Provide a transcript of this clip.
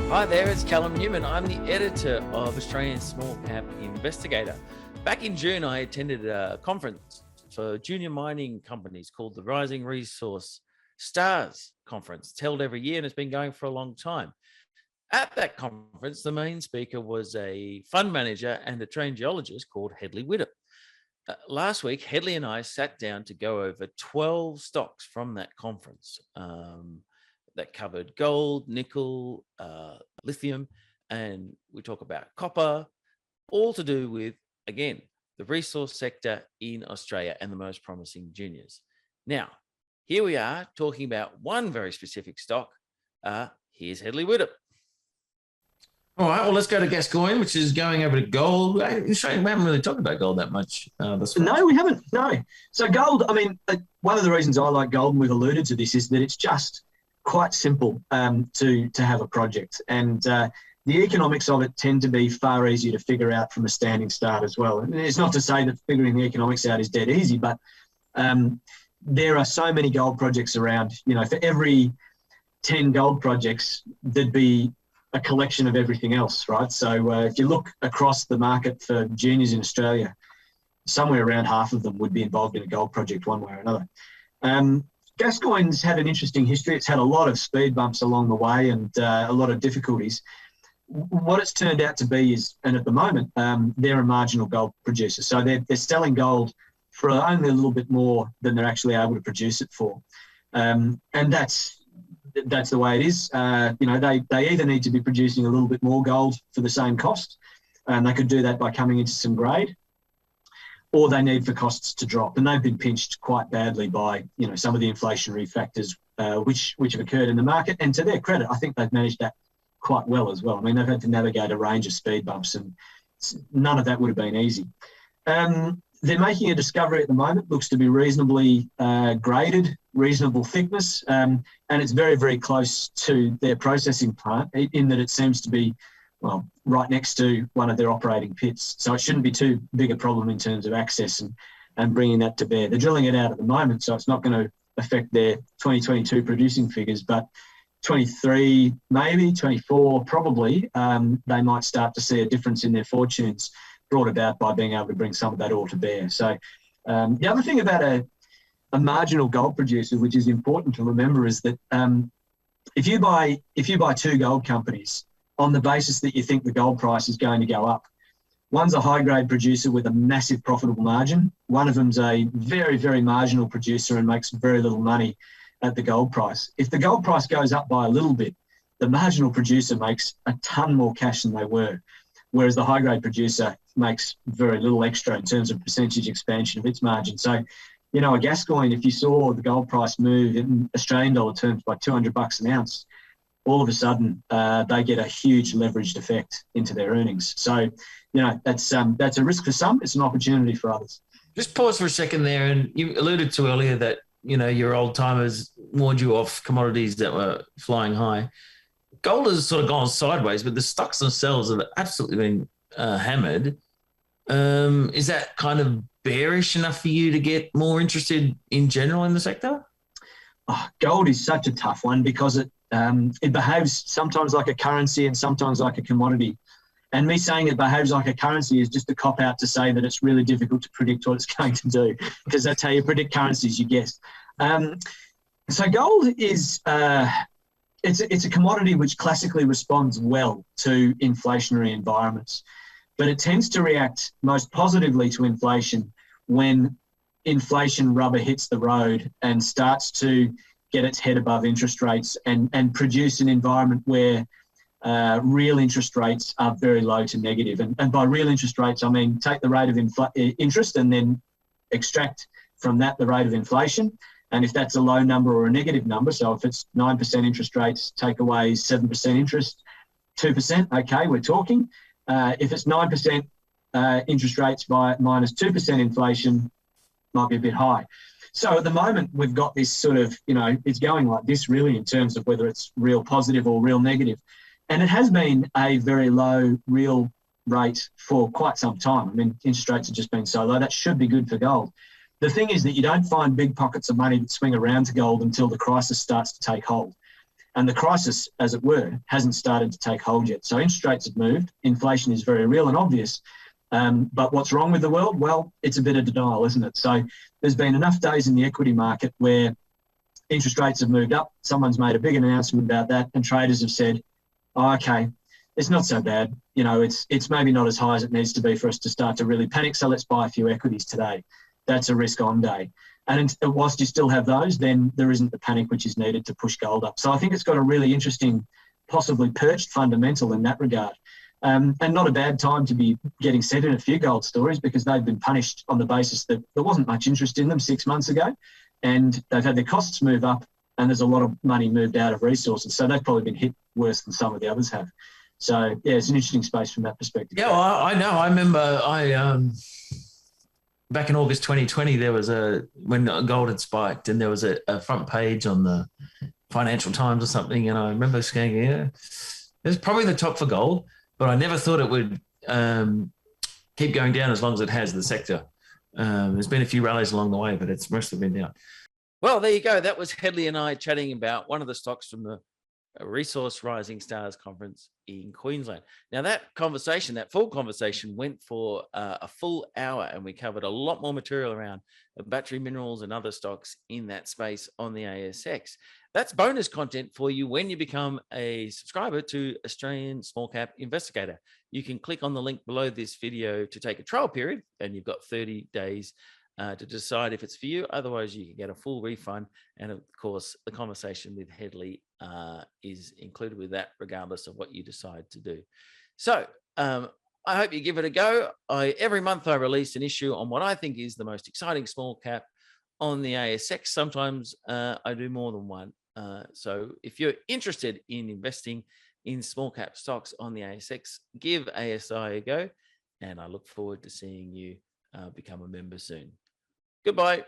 Hi there, it's Callum Newman. I'm the editor of Australian Small Cap Investigator. Back in June, I attended a conference for junior mining companies called the Rising Resource Stars Conference. It's held every year and it's been going for a long time. At that conference, the main speaker was a fund manager and a trained geologist called Hedley Widdup. Last week, Hedley and I sat down to go over 12 stocks from that conference. That covered gold, nickel, lithium, and we talk about copper, all to do with, again, the resource sector in Australia and the most promising juniors. Now, here we are talking about one very specific stock. Here's Hedley Widdup. All right, well, let's go to Gascoyne, which is going over to gold. In Australia, we haven't really talked about gold that much this week. No, we haven't. No. So gold, I mean, one of the reasons I like gold, and we've alluded to this, is that it's just quite simple to have a project. And the economics of it tend to be far easier to figure out from a standing start as well. And it's not to say that figuring the economics out is dead easy, but there are so many gold projects around. You know, for every 10 gold projects, there'd be a collection of everything else, right? So if you look across the market for juniors in Australia, somewhere around half of them would be involved in a gold project one way or another. Gascoyne's had an interesting history. It's had a lot of speed bumps along the way and a lot of difficulties. What it's turned out to be is, and at the moment, they're a marginal gold producer. So they're selling gold for only a little bit more than they're actually able to produce it for. And that's the way it is. They either need to be producing a little bit more gold for the same cost, and they could do that by coming into some grade, or they need for costs to drop. And they've been pinched quite badly by, some of the inflationary factors which have occurred in the market. And to their credit, I think they've managed that quite well as well. I mean, they've had to navigate a range of speed bumps, and none of that would have been easy. They're making a discovery at the moment, looks to be reasonably graded, reasonable thickness, and it's very, very close to their processing plant in that it seems to be, right next to one of their operating pits. So it shouldn't be too big a problem in terms of access and bringing that to bear. They're drilling it out at the moment, so it's not going to affect their 2022 producing figures, but 23, maybe 24, probably, they might start to see a difference in their fortunes brought about by being able to bring some of that all to bear. So the other thing about a marginal gold producer, which is important to remember, is that if you buy two gold companies on the basis that you think the gold price is going to go up, one's a high-grade producer with a massive profitable margin. One of them's a very, very marginal producer and makes very little money at the gold price. If the gold price goes up by a little bit, the marginal producer makes a ton more cash than they were, whereas the high-grade producer makes very little extra in terms of percentage expansion of its margin. So, a Gascoyne, if you saw the gold price move in Australian dollar terms by $200 an ounce, all of a sudden they get a huge leveraged effect into their earnings. So, that's a risk for some. It's an opportunity for others. Just pause for a second there. And you alluded to earlier that, your old timers warned you off commodities that were flying high. Gold has sort of gone sideways, but the stocks themselves have absolutely been hammered. Is that kind of bearish enough for you to get more interested in general in the sector? Gold is such a tough one because it behaves sometimes like a currency and sometimes like a commodity. And me saying it behaves like a currency is just a cop-out to say that it's really difficult to predict what it's going to do, because that's how you predict currencies, you guess. So gold is it's a commodity which classically responds well to inflationary environments, but it tends to react most positively to inflation when inflation rubber hits the road and starts to get its head above interest rates and produce an environment where real interest rates are very low to negative. And by real interest rates, I mean take the rate of interest and then extract from that the rate of inflation. And if that's a low number or a negative number, so if it's 9% interest rates, take away 7% interest, 2%, okay, we're talking. If it's 9% interest rates by minus 2% inflation, might be a bit high. So at the moment, we've got this sort of, it's going like this really in terms of whether it's real positive or real negative. And it has been a very low real rate for quite some time. I mean, interest rates have just been so low. That should be good for gold. The thing is that you don't find big pockets of money that swing around to gold until the crisis starts to take hold. And the crisis, as it were, hasn't started to take hold yet. So interest rates have moved. Inflation is very real and obvious. But what's wrong with the world? Well, it's a bit of denial, isn't it? So there's been enough days in the equity market where interest rates have moved up. Someone's made a big announcement about that, and traders have said, oh, okay, it's not so bad. You know, it's maybe not as high as it needs to be for us to start to really panic. So let's buy a few equities today. That's a risk on day. And whilst you still have those, then there isn't the panic which is needed to push gold up. So I think it's got a really interesting, possibly perched fundamental in that regard. And not a bad time to be getting set in a few gold stories, because they've been punished on the basis that there wasn't much interest in them 6 months ago, and they've had their costs move up, and there's a lot of money moved out of resources. So they've probably been hit worse than some of the others have. So yeah, it's an interesting space from that perspective. Yeah, well, I know. I remember back in August 2020, there was when gold had spiked, and there was a front page on the Financial Times or something. And I remember saying, yeah, it's probably the top for gold, but I never thought it would keep going down as long as it has, the sector. There's been a few rallies along the way, but it's mostly been down. Well, there you go. That was Hedley and I chatting about one of the stocks from the Resource Rising Stars Conference in Queensland. Now, that full conversation went for a full hour, and we covered a lot more material around battery minerals and other stocks in that space on the ASX. That's bonus content for you when you become a subscriber to Australian Small Cap Investigator. You can click on the link below this video to take a trial period, and you've got 30 days to decide if it's for you. Otherwise, you can get a full refund. And of course, the conversation with Hedley is included with that, regardless of what you decide to do. So I hope you give it a go. Every month I release an issue on what I think is the most exciting small cap on the ASX. Sometimes I do more than one. So if you're interested in investing in small cap stocks on the ASX, give ASI a go. And I look forward to seeing you become a member soon. Goodbye.